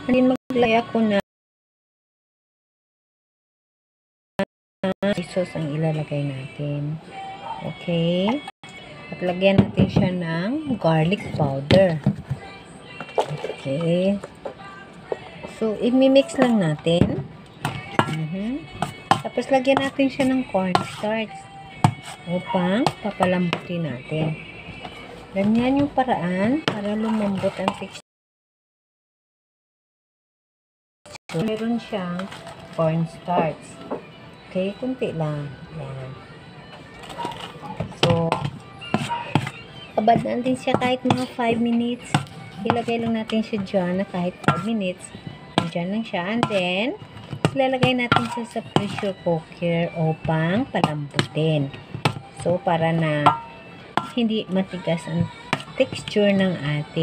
Then maglagay ako na sauce ang ilalagay natin. Okay? At lagyan natin siya ng garlic powder. Okay. So, i-mix lang natin. Tapos, lagyan natin siya ng cornstarch upang papalambutin natin. Ganyan yung paraan para lumambot ang texture. So, meron siyang cornstarch. Okay, kunti lang. Yan. So, abad natin siya kahit mga 5 minutes. Ilagay lang natin siya dyan na kahit 5 minutes. Dyan lang siya. And then, ilalagay natin siya sa pressure cooker upang palambutin. So, para na hindi matigas ang texture ng ating